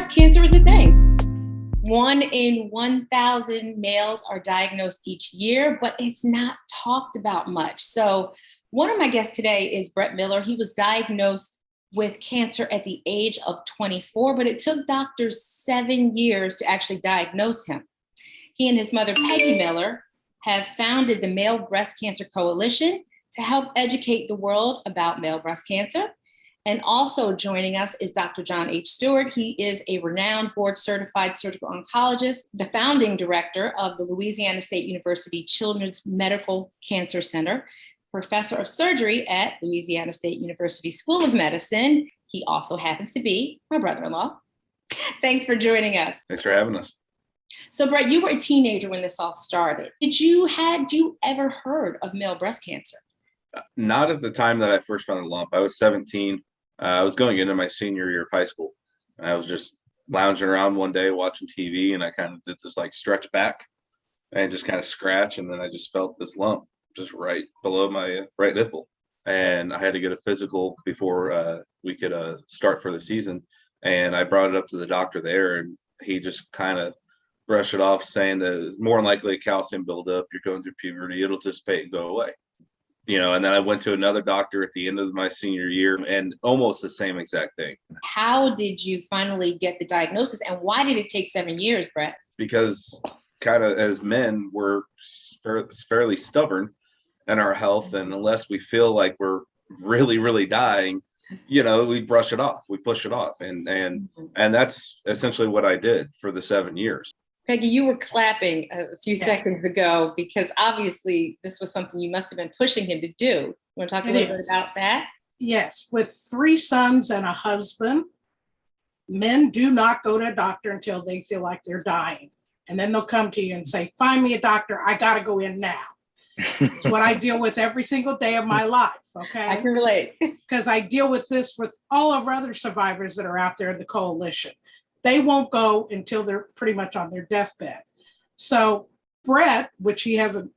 breast cancer is a thing. 1 in 1,000 males are diagnosed each year, but it's not talked about much. So one of my guests today is Brett Miller. He was diagnosed with cancer at the age of 24, but it took doctors 7 years to actually diagnose him. He and his mother, Peggy Miller, have founded the Male Breast Cancer Coalition to help educate the world about male breast cancer. And also joining us is Dr. John H. Stewart. He is a renowned board-certified surgical oncologist, the founding director of the Louisiana State University Children's Medical Cancer Center, professor of surgery at Louisiana State University School of Medicine. He also happens to be my brother-in-law. Thanks for joining us. Thanks for having us. So Brett, you were a teenager when this all started. Had you ever heard of male breast cancer? Not at the time that I first found the lump. I was 17. I was going into my senior year of high school. And I was just lounging around one day watching TV, and I kind of did this like stretch back and just kind of scratch. And then I just felt this lump just right below my right nipple. And I had to get a physical before we could start for the season. And I brought it up to the doctor there, and he just kind of brushed it off, saying that it's more than likely a calcium buildup. You're going through puberty. It'll dissipate and go away. And then I went to another doctor at the end of my senior year, and almost the same exact thing. How did you finally get the diagnosis, and why did it take 7 years, Brett? Because kind of as men, we're fairly stubborn in our health, and unless we feel like we're really, really dying, we brush it off, we push it off, and that's essentially what I did for the 7 years. Peggy, you were clapping a few seconds ago because obviously this was something you must have been pushing him to do. You want to talk a little bit about that? Yes. With 3 sons and a husband, men do not go to a doctor until they feel like they're dying. And then they'll come to you and say, find me a doctor. I got to go in now. It's what I deal with every single day of my life. Okay. I can relate. Because I deal with this with all of our other survivors that are out there in the coalition. They won't go until they're pretty much on their deathbed. So Brett, which he hasn't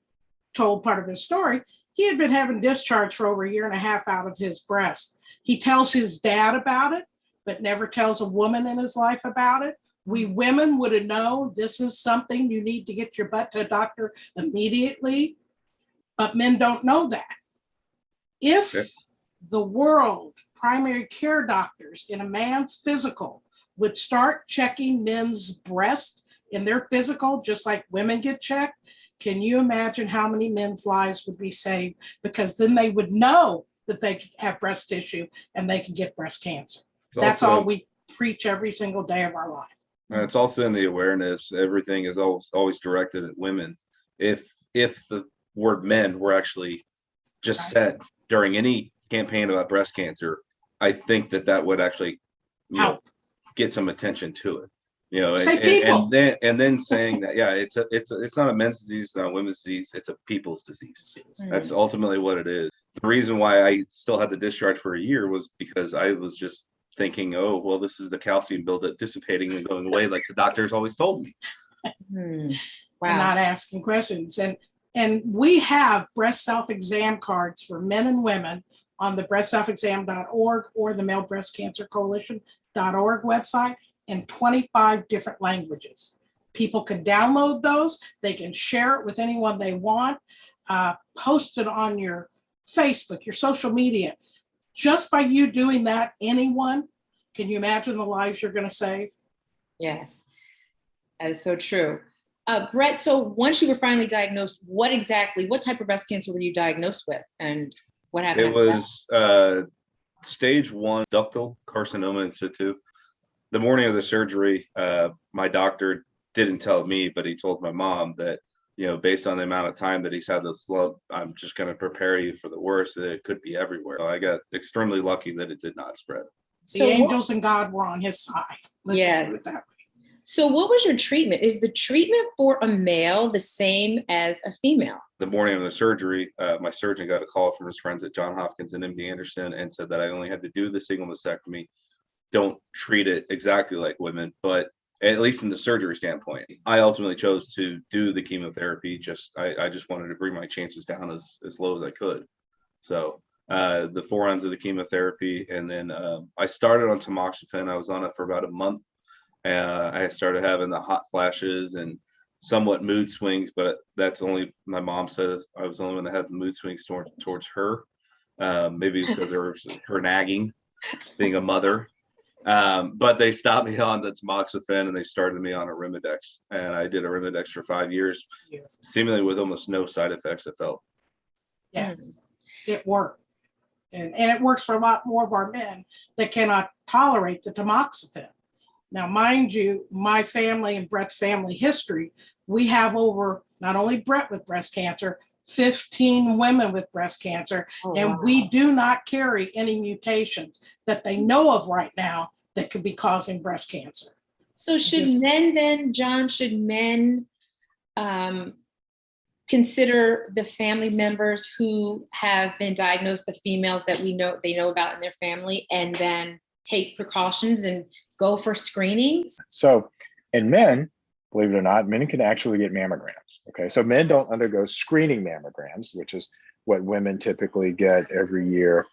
told part of his story, he had been having discharge for over 1.5 years out of his breast. He tells his dad about it, but never tells a woman in his life about it. We women would have known this is something you need to get your butt to a doctor immediately, but men don't know that. If the world primary care doctors in a man's physical would start checking men's breast in their physical, just like women get checked, can you imagine how many men's lives would be saved? Because then they would know that they could have breast tissue and they can get breast cancer. That's all we preach every single day of our life. It's also in the awareness. Everything is always directed at women. If the word men were actually just said during any campaign about breast cancer, I think that would actually help. Get some attention to it, and then saying that it's not a men's disease, it's not a women's disease, it's a people's disease. That's ultimately what it is. The reason why I still had the discharge for 1 year was because I was just thinking, oh well, this is the calcium buildup dissipating and going away like the doctors always told me. And not asking questions. And we have breast self-exam cards for men and women on the breastselfexam.org or the Male Breast Cancer Coalition.org website in 25 different languages. People can download those. They can share it with anyone they want. Post it on your Facebook, your social media. Just by you doing that, anyone, can you imagine the lives you're going to save? Yes, that is so true. Brett, so once you were finally diagnosed, what type of breast cancer were you diagnosed with, and what happened? It was stage 1 ductal carcinoma in situ. The morning of the surgery, my doctor didn't tell me, but he told my mom that, based on the amount of time that he's had this lump, I'm just going to prepare you for the worst, that it could be everywhere. So I got extremely lucky that it did not spread. The angels and God were on his side. Yes. Put it that way. So what was your treatment? Is the treatment for a male the same as a female? The morning of the surgery, my surgeon got a call from his friends at Johns Hopkins and MD Anderson and said that I only had to do the single mastectomy. Don't treat it exactly like women, but at least in the surgery standpoint, I ultimately chose to do the chemotherapy. I just wanted to bring my chances down as low as I could. So the 4 rounds of the chemotherapy, and then I started on tamoxifen. I was on it for about a month. I started having the hot flashes and somewhat mood swings, but that's only, my mom says I was the only one that had the mood swings towards her. Maybe it's because of her nagging, being a mother. But they stopped me on the tamoxifen and they started me on Arimidex, and I did Arimidex for 5 years, Yes. seemingly with almost no side effects. I felt. Yes, it worked. And it works for a lot more of our men that cannot tolerate the tamoxifen. Now, mind you, my family and Brett's family history, we have over, not only Brett with breast cancer, 15 women with breast cancer, Oh, and wow. we do not carry any mutations that they know of right now that could be causing breast cancer. So should Just- men then, John, should men consider the family members who have been diagnosed, the females that they know about in their family, and then take precautions and go for screenings? So in men, believe it or not, men can actually get mammograms. Okay. So men don't undergo screening mammograms, which is what women typically get every year.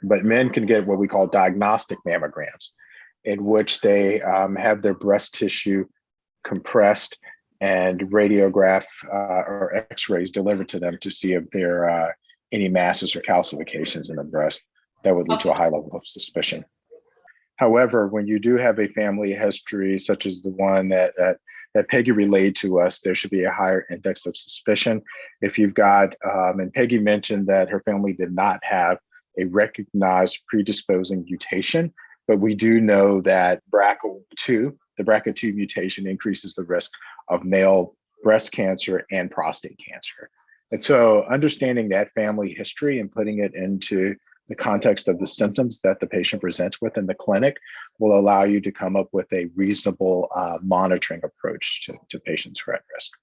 But men can get what we call diagnostic mammograms, in which they have their breast tissue compressed and radiograph or x-rays delivered to them to see if there are any masses or calcifications in the breast that would lead to a high level of suspicion. However, when you do have a family history, such as the one that Peggy relayed to us, there should be a higher index of suspicion. If you've got, and Peggy mentioned that her family did not have a recognized predisposing mutation, but we do know that BRCA2, the BRCA2 mutation, increases the risk of male breast cancer and prostate cancer. And so understanding that family history and putting it into the context of the symptoms that the patient presents with in the clinic will allow you to come up with a reasonable monitoring approach to patients who are at risk.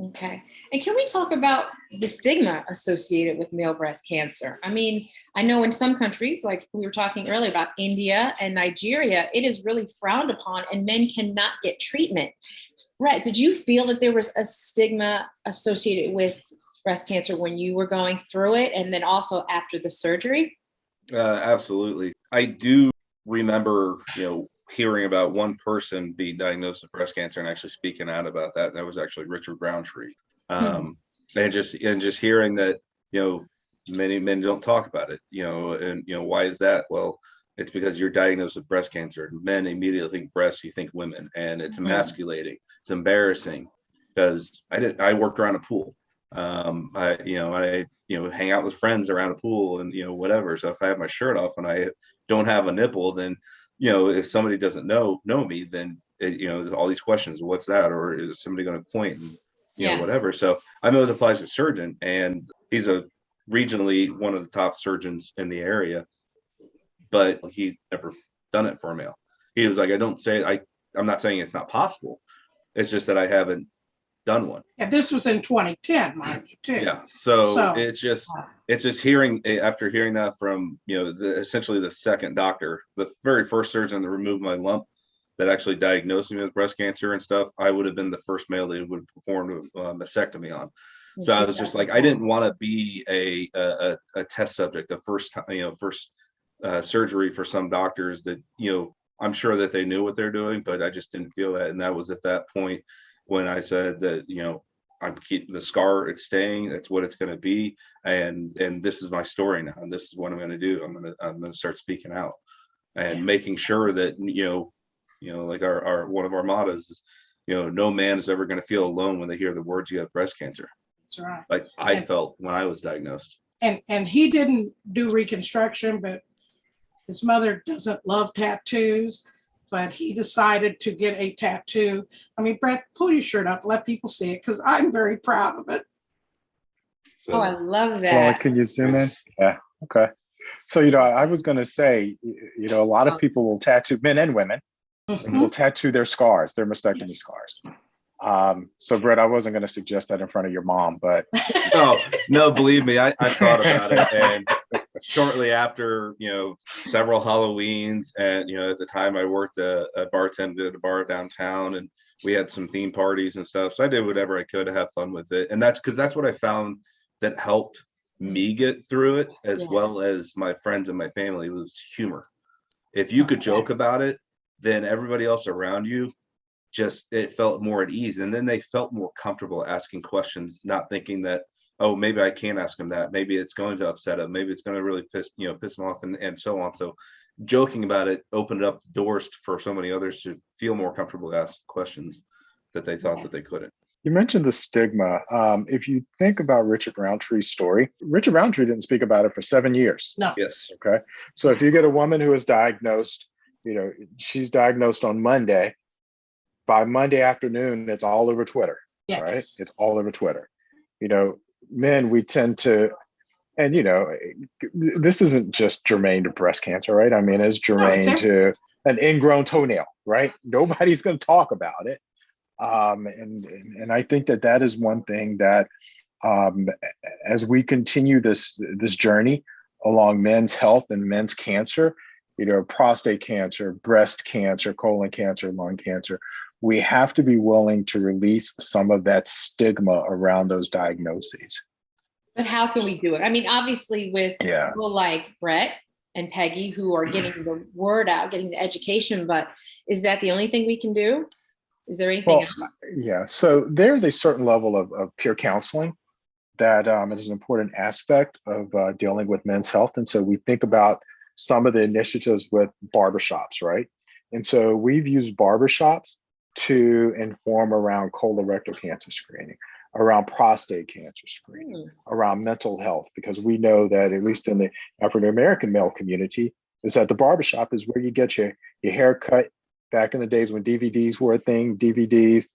Okay. And can we talk about the stigma associated with male breast cancer? I mean, I know in some countries, like we were talking earlier about India and Nigeria, it is really frowned upon and men cannot get treatment. Brett, did you feel that there was a stigma associated with breast cancer when you were going through it, and then also after the surgery? Absolutely. I do remember, hearing about one person being diagnosed with breast cancer and actually speaking out about that. That was actually Richard Browntree. And just hearing that, many men don't talk about it, and why is that? Well, it's because you're diagnosed with breast cancer. Men immediately think breast, you think women, and it's emasculating. It's embarrassing because I worked around a pool. I hang out with friends around a pool and, whatever. So if I have my shirt off and I don't have a nipple, then, if somebody doesn't know me, then, all these questions, what's that? Or is somebody going to point and, whatever. So I'm a plastic surgeon, and he's regionally one of the top surgeons in the area, but he's never done it for a male. He was like, I'm not saying it's not possible. It's just that I haven't done one. And this was in 2010, mind you, too. Yeah. So it's just hearing that from, essentially the second doctor, the very first surgeon that removed my lump, that actually diagnosed me with breast cancer and stuff. I would have been the first male that would have performed a mastectomy on. So I was just like, I didn't want to be a test subject, the first surgery for some doctors that, I'm sure that they knew what they're doing, but I just didn't feel that. And that was at that point when I said that, I'm keeping the scar, it's staying, that's what it's going to be. And this is my story now. And this is what I'm going to do. I'm going to start speaking out and making sure that, like our one of our mottos is, no man is ever going to feel alone when they hear the words you have breast cancer. That's right. Like I felt when I was diagnosed. And he didn't do reconstruction, but his mother doesn't love tattoos, but he decided to get a tattoo. I mean, Brett, pull your shirt up, let people see it, because I'm very proud of it. So, Oh, I love that. Well, can you zoom in? Yeah. Okay. So, I was going to say, a lot of people will tattoo, men and women, will tattoo their scars, their mastectomy scars. So Brett, I wasn't going to suggest that in front of your mom, but no, believe me, I thought about it. And shortly after, several Halloweens, and, at the time I worked a bartender at a bar downtown, and we had some theme parties and stuff. So I did whatever I could to have fun with it. And that's what I found that helped me get through it, as well as my friends and my family, was humor. If you could joke about it, then everybody else around you just, it felt more at ease. And then they felt more comfortable asking questions, not thinking that, oh, maybe I can't ask him that. Maybe it's going to upset him. Maybe it's going to really piss him off, and so on. So joking about it opened up the doors for so many others to feel more comfortable to ask questions that they thought that they couldn't. You mentioned the stigma. If you think about Richard Roundtree's story, Richard Roundtree didn't speak about it for 7 years. No. Yes. Okay. So if you get a woman who is diagnosed, she's diagnosed on Monday, by Monday afternoon, it's all over Twitter, Yes. right? It's all over Twitter. Men, we tend to, and this isn't just germane to breast cancer, right? I mean, it's germane to an ingrown toenail, right? Nobody's going to talk about it. And I think that is one thing that, as we continue this journey along men's health and men's cancer, prostate cancer, breast cancer, colon cancer, lung cancer, we have to be willing to release some of that stigma around those diagnoses. But how can we do it? I mean, obviously with people like Brett and Peggy who are getting the word out, getting the education, but is that the only thing we can do? Is there anything else? Yeah, so there's a certain level of peer counseling that is an important aspect of dealing with men's health. And so we think about some of the initiatives with barbershops, right? And so we've used barbershops to inform around colorectal cancer screening, around prostate cancer screening, around mental health, because we know that, at least in the African American male community, is that the barbershop is where you get your hair cut. Back in the days when DVDs were a thing, DVDs,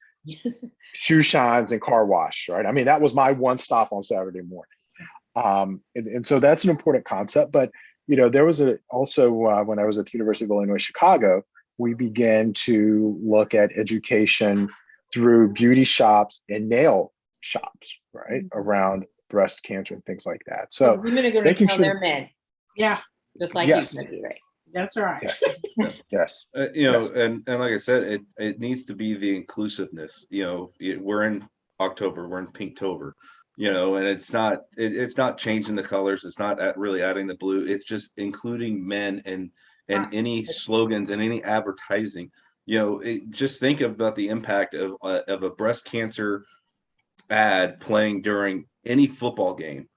shoe shines, and car wash, right? I mean, that was my one stop on Saturday morning. And so that's an important concept. But, there was also when I was at the University of Illinois, Chicago, we began to look at education through beauty shops and nail shops, right? Around breast cancer and things like that. So women are going to tell their men. Yeah. Just like Yes. you said, right? That's right. Yes. Yes. Yes. And like I said, it needs to be the inclusiveness. We're in October, we're in Pinktober, and it's not changing the colors. It's not really adding the blue. It's just including men and any slogans and any advertising. Just think about the impact of a breast cancer ad playing during any football game.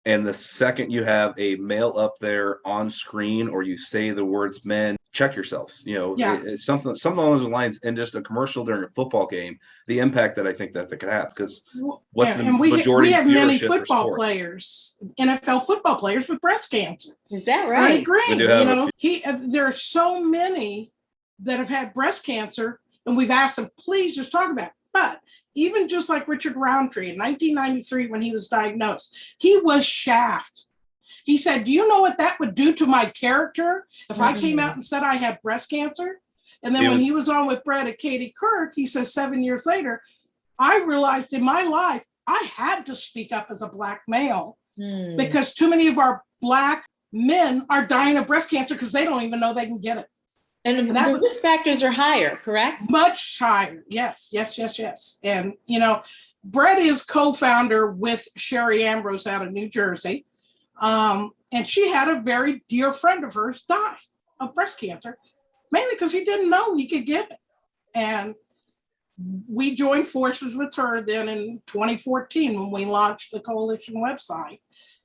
And the second you have a male up there on screen, or you say the words men, check yourselves. It's something along those lines, and just a commercial during a football game, the impact that I think that could have, because what's the majority we have many viewership for football sports? players, NFL football players with breast cancer. Is that I right? agree. There are so many that have had breast cancer, and we've asked them, please just talk about it. But even just like Richard Roundtree in 1993, when he was diagnosed, he was shafted. He said, do you know what that would do to my character if I came out and said I had breast cancer? And then when he was on with Brett and Katie Couric, he says 7 years later, I realized in my life, I had to speak up as a Black male because too many of our Black men are dying of breast cancer because they don't even know they can get it. And the risk factors are higher, correct? Much higher. Yes. And, Brett is co-founder with Sherry Ambrose out of New Jersey. And she had a very dear friend of hers die of breast cancer, mainly because he didn't know he could get it. And we joined forces with her then in 2014 when we launched the coalition website.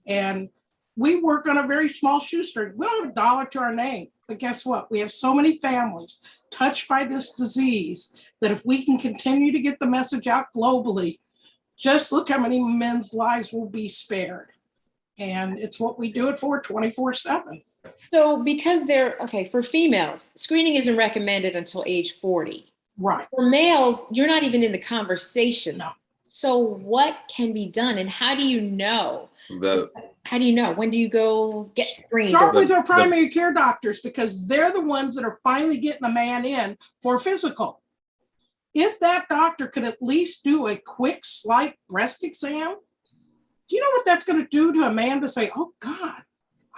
And we work on a very small shoestring. We don't have a dollar to our name, but guess what? We have so many families touched by this disease that if we can continue to get the message out globally, just look how many men's lives will be spared. And it's what we do it for 24/7. So because for females, screening isn't recommended until age 40. Right. For males, you're not even in the conversation. No. So what can be done, and how do you know? When do you go get screened? Start with our primary care doctors, because they're the ones that are finally getting a man in for a physical. If that doctor could at least do a quick, slight breast exam, do you know what that's going to do to a man to say, oh God,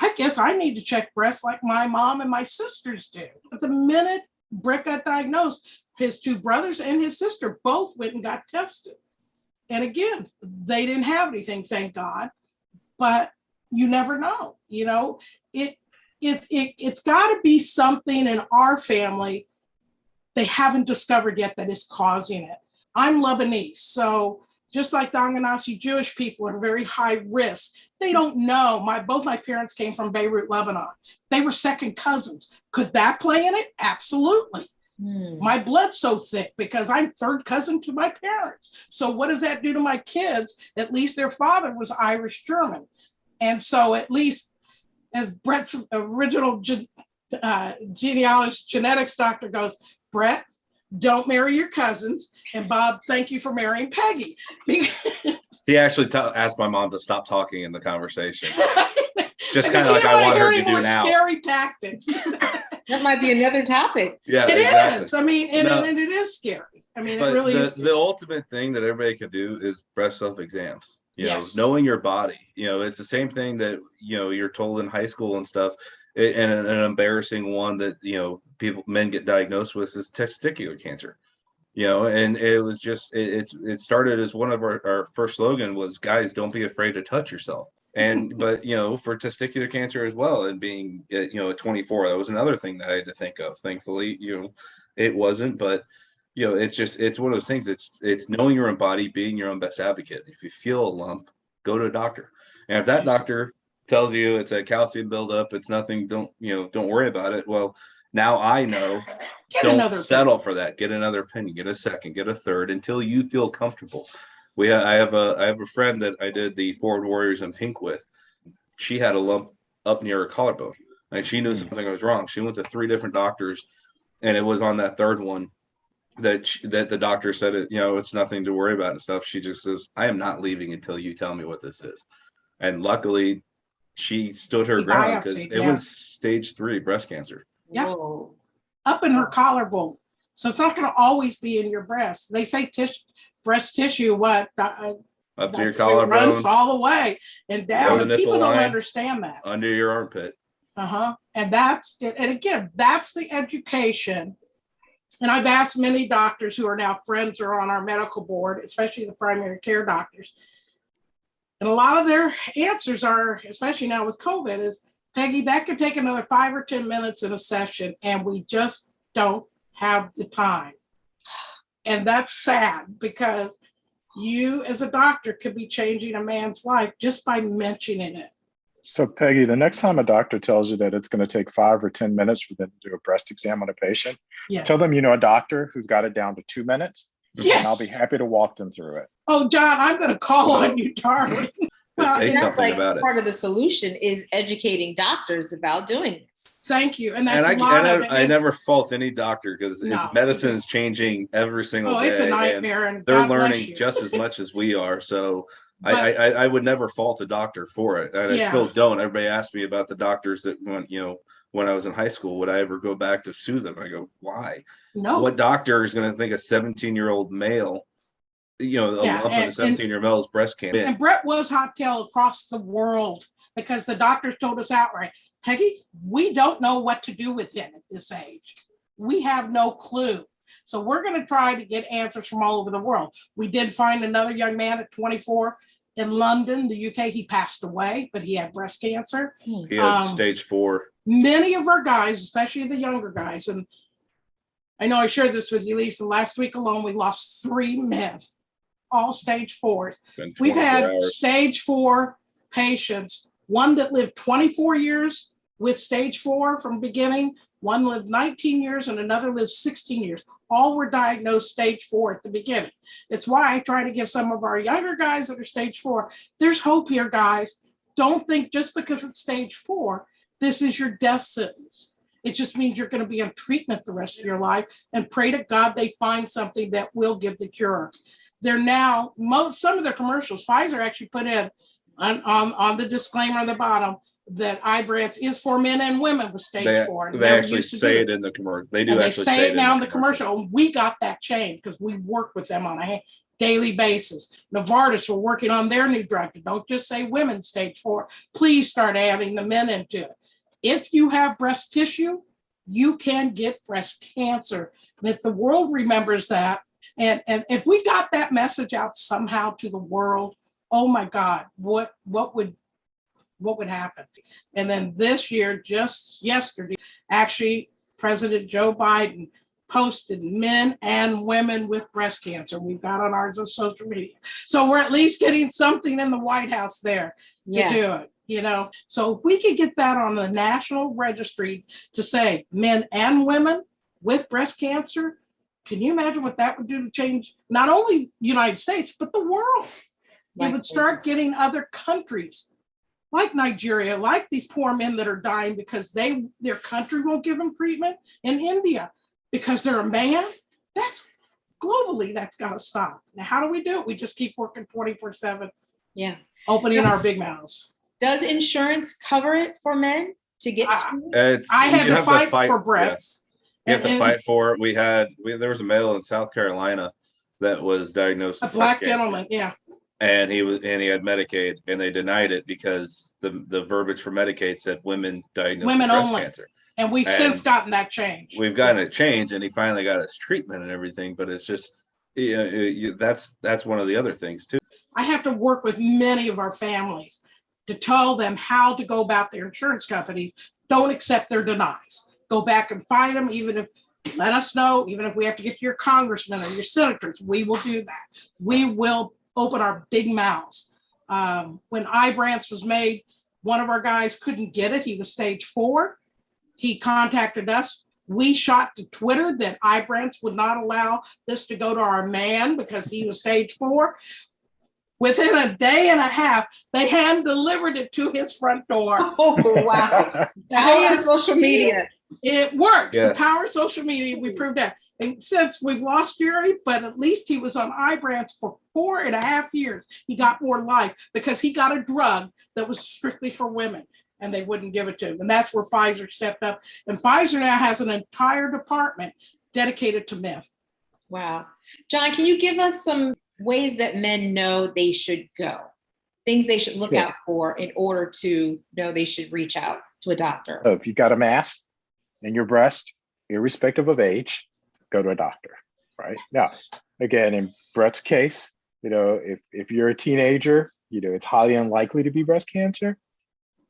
I guess I need to check breasts like my mom and my sisters do. But the minute Brett got diagnosed, his two brothers and his sister both went and got tested. And again, they didn't have anything, thank God. But you never know. It's got to be something in our family they haven't discovered yet that is causing it. I'm Lebanese, so just like the Anganasi Jewish people are very high risk. They don't know. Both my parents came from Beirut, Lebanon. They were second cousins. Could that play in it? Absolutely. My blood's so thick because I'm third cousin to my parents. So what does that do to my kids? At least their father was Irish German. And so at least as Brett's original genealogist genetics doctor goes, Brett, don't marry your cousins. And Bob, thank you for marrying Peggy. He actually asked my mom to stop talking in the conversation. Just Because kind of like he I don't want her hear to any do more now. scary tactics. That might be another topic. Yeah, It exactly. is. I mean, and, No. and it is scary. I mean, it But really is. the ultimate thing that everybody can do is breast self exams. Yes. Knowing your body. It's the same thing that you're told in high school and stuff. And an embarrassing one that men get diagnosed with is testicular cancer. And it was just it started as one of our first slogan was, guys, don't be afraid to touch yourself. And but for testicular cancer as well, and being at 24, that was another thing that I had to think of. Thankfully, it wasn't, but it's one of those things. It's knowing your own body, being your own best advocate. If you feel a lump, go to a doctor. And if that doctor tells you it's a calcium buildup, it's nothing, don't worry about it. Well, now I know. Don't settle for that. Get another opinion, get a second, get a third until you feel comfortable. I have a friend that I did the Forward Warriors in Pink with. She had a lump up near her collarbone, and she knew something was wrong. She went to 3 different doctors, and it was on that third one that the doctor said it's nothing to worry about and stuff. She just says, I am not leaving until you tell me what this is. And luckily, she stood her ground because it was stage 3 breast cancer. Yeah. Up in her collarbone. So it's not going to always be in your breast. They say breast tissue, up to your collarbone, runs all the way and down. And people don't understand that. Under your armpit. And that's it. And again, that's the education. And I've asked many doctors who are now friends or on our medical board, especially the primary care doctors. And a lot of their answers are, especially now with COVID, is, Peggy, that could take another 5 or 10 minutes in a session, and we just don't have the time. And that's sad because you as a doctor could be changing a man's life just by mentioning it. So Peggy, the next time a doctor tells you that it's going to take 5 or 10 minutes for them to do a breast exam on a patient, tell them a doctor who's got it down to 2 minutes. Yes. And I'll be happy to walk them through it. Oh, John, I'm going to call on you, darling. Well, it sounds like part of the solution is educating doctors about doing this. Thank you. And that's I never fault any doctor because medicine is changing every single day. It's a nightmare. And they're learning just as much as we are. So I would never fault a doctor for it. And I still don't. Everybody asks me about the doctors that when I was in high school, would I ever go back to sue them? I go, why? No. What doctor is going to think a 17-year-old male, a lump of a 17-year-old male's breast cancer? And Brett was hot tail across the world because the doctors told us outright, Peggy, we don't know what to do with him at this age. We have no clue. So we're going to try to get answers from all over the world. We did find another young man at 24 in London, the UK. He passed away, but he had breast cancer. He had stage 4. Many of our guys, especially the younger guys, and I know I shared this with you, Lisa, last week alone, we lost 3 men, all stage 4s. We've had stage 4 patients, one that lived 24 years with stage 4 from beginning, one lived 19 years, and another lived 16 years. All were diagnosed stage 4 at the beginning. It's why I try to give some of our younger guys that are stage 4, there's hope here, guys. Don't think just because it's stage 4, this is your death sentence. It just means you're going to be on treatment the rest of your life, and pray to God they find something that will give the cure. They're now, some of their commercials, Pfizer actually put in on the disclaimer on the bottom that Ibrance is for men and women with stage 4. They actually say it in the commercial. They do actually say it now in the commercial. We got that change because we work with them on a daily basis. Novartis, we're working on their new drug. Don't just say women stage 4. Please start adding the men into it. If you have breast tissue, you can get breast cancer. And if the world remembers that, and if we got that message out somehow to the world, oh my God, what would happen? And then this year, just yesterday, actually, President Joe Biden posted men and women with breast cancer. We've got on ours on social media. So we're at least getting something in the White House there to Yeah. do it, you know? So if we could get that on the national registry to say men and women with breast cancer, can you imagine what that would do to change not only United States, but the world? It Like- would start getting other countries like Nigeria, like these poor men that are dying because their country won't give them treatment, in India because they're a man. That's globally, that's got to stop. Now, how do we do it? We just keep working 24/7, Yeah. opening our big mouths. Does insurance cover it for men to get screened? I had you to have fight for yeah. breasts. You have to And- fight for it. There was a male in South Carolina that was diagnosed A with black breast cancer. gentleman, yeah. And he had Medicaid, and they denied it because the verbiage for Medicaid said women diagnosed Women with breast only. cancer. And we've And since gotten that change. We've gotten it changed, and he finally got his treatment and everything. But it's just, that's one of the other things too. I have to work with many of our families to tell them how to go about their insurance companies. Don't accept their denies. Go back and fight them, let us know, even if we have to get to your congressmen or your senators, we will do that. We will open our big mouths. When Ibrance was made, one of our guys couldn't get it. He was stage 4. He contacted us. We shot to Twitter that Ibrance would not allow this to go to our man because he was stage 4. Within a day and a half, they hand delivered it to his front door. Oh, wow. Power of social media. It works. Yes. The power of social media, we proved that. And since we've lost Jerry, but at least he was on Ibrance for 4.5 years. He got more life because he got a drug that was strictly for women and they wouldn't give it to him. And that's where Pfizer stepped up. And Pfizer now has an entire department dedicated to men. Wow. John, can you give us some ways that men know they should go? Things they should look Sure. out for in order to know they should reach out to a doctor. So if you got a mass in your breast, irrespective of age, go to a doctor, right? Now, again, in Brett's case, if you're a teenager, it's highly unlikely to be breast cancer,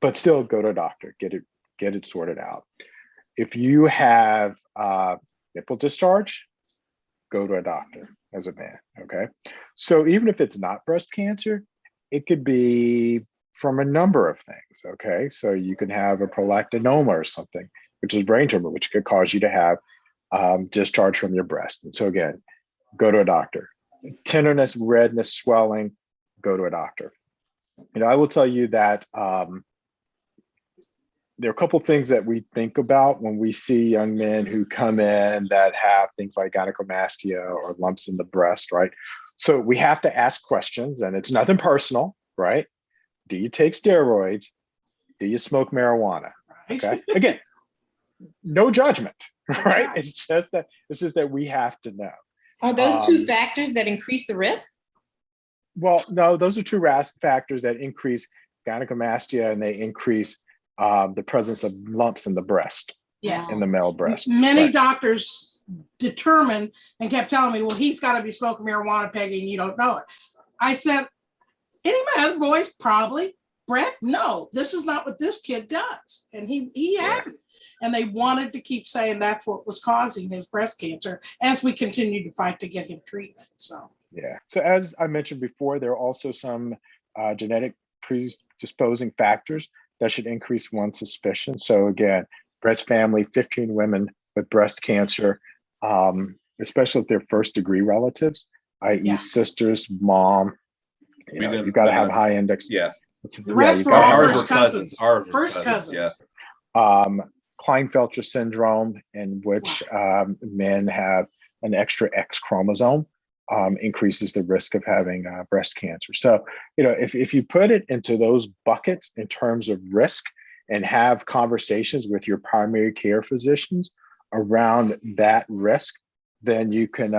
but still go to a doctor, get it sorted out. If you have nipple discharge, go to a doctor as a man, okay? So even if it's not breast cancer, it could be from a number of things, okay? So you can have a prolactinoma or something, which is brain tumor, which could cause you to have discharge from your breast. And so again, go to a doctor. Tenderness, redness, swelling, go to a doctor. I will tell you that there are a couple of things that we think about when we see young men who come in that have things like gynecomastia or lumps in the breast, right? So we have to ask questions, and it's nothing personal, right? Do you take steroids? Do you smoke marijuana? Okay. Again, no judgment, right? It's just that we have to know. Are those two factors that increase the risk? Well, no, those are two factors that increase gynecomastia, and they increase the presence of lumps in the breast, Yes. in the male breast. Many Right. doctors determined and kept telling me, well, he's got to be smoking marijuana, Peggy, and you don't know it. I said, any of my other boys, probably. Brett, no, this is not what this kid does. And he hadn't. And they wanted to keep saying that's what was causing his breast cancer as we continued to fight to get him treatment. So, Yeah. So as I mentioned before, there are also some genetic predisposing factors that should increase one's suspicion. So again, Brett's family, 15 women with breast cancer, especially if they're first degree relatives, i.e. Yeah. sisters, mom, you've got to have high index. Yeah. the rest you were gotta all have- Ours first were cousins. Ours were First cousins. Yeah. Klinefelter syndrome, in which men have an extra X chromosome, increases the risk of having breast cancer. So, if you put it into those buckets in terms of risk and have conversations with your primary care physicians around that risk, then you can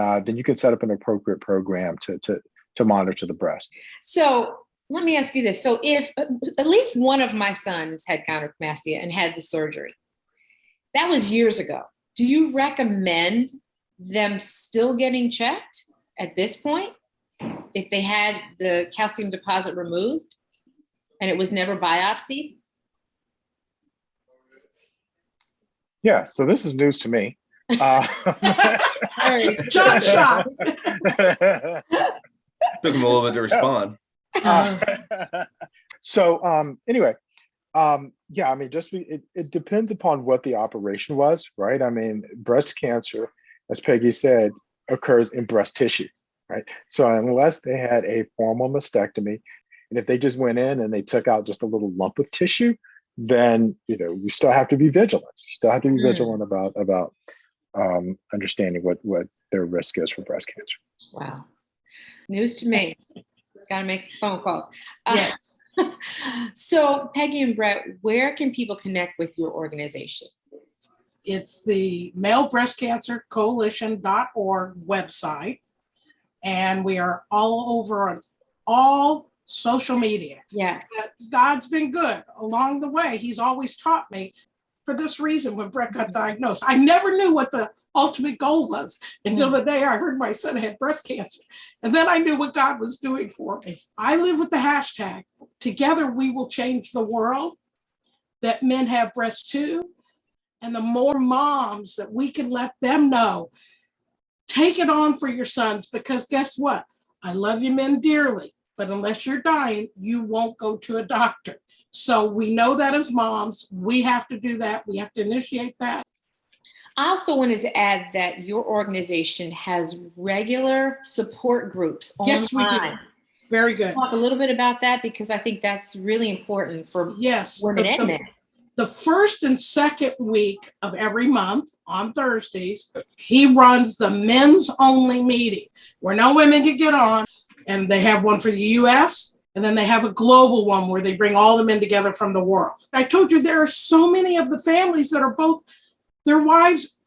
set up an appropriate program to monitor the breast. So let me ask you this. So if at least one of my sons had gynecomastia and had the surgery, that was years ago. Do you recommend them still getting checked at this point if they had the calcium deposit removed and it was never biopsied? Yeah, so this is news to me. Sorry. John shot. Took him a little bit to respond. So anyway, yeah, I mean, it depends upon what the operation was, right? I mean, breast cancer, as Peggy said, occurs in breast tissue, right? So unless they had a formal mastectomy, and if they just went in and they took out just a little lump of tissue, then you still have to be vigilant. You still have to be vigilant about understanding what their risk is for breast cancer. Wow. News to me. Got to make some phone calls. Yes. So Peggy and Brett, where can people connect with your organization? It's the Male Breast Cancer Coalition.org website. And we are all over on all social media. Yeah. God's been good along the way. He's always taught me. For this reason, when Brett got diagnosed, I never knew what the ultimate goal was until the day I heard my son had breast cancer. And then I knew what God was doing for me. I live with the hashtag, together we will change the world, that men have breasts too. And the more moms that we can let them know, take it on for your sons, because guess what? I love you men dearly, but unless you're dying, you won't go to a doctor. So we know that as moms, we have to do that. We have to initiate that. I also wanted to add that your organization has regular support groups online. Yes, we do. Very good. Talk a little bit about that, because I think that's really important for Yes. women and men. The first and second week of every month on Thursdays, he runs the men's only meeting where no women can get on. And they have one for the US, and then they have a global one where they bring all the men together from the world. I told you there are so many of the families that are both their wives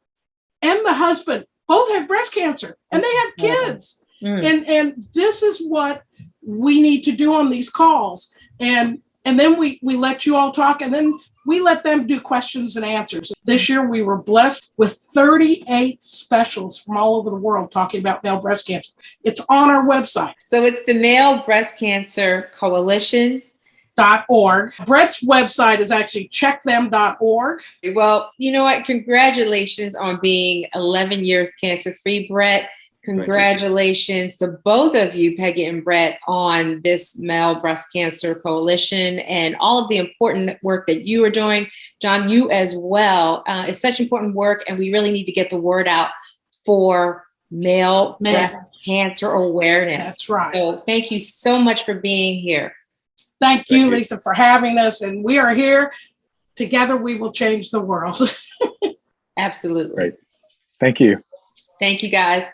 and the husband both have breast cancer and they have kids. And this is what we need to do on these calls. And then we let you all talk, and then we let them do questions and answers. This year we were blessed with 38 specialists from all over the world talking about male breast cancer. It's on our website. So it's the Male Breast Cancer Coalition. .org. Brett's website is actually checkthem.org. Well, you know what? Congratulations on being 11 years cancer-free, Brett. Congratulations to both of you, Peggy and Brett, on this Male Breast Cancer Coalition and all of the important work that you are doing. John, you as well. It's such important work, and we really need to get the word out for male breast cancer awareness. That's right. So thank you so much for being here. Thank you, Lisa, for having us. And we are here. Together, we will change the world. Absolutely. Great. Thank you. Thank you, guys.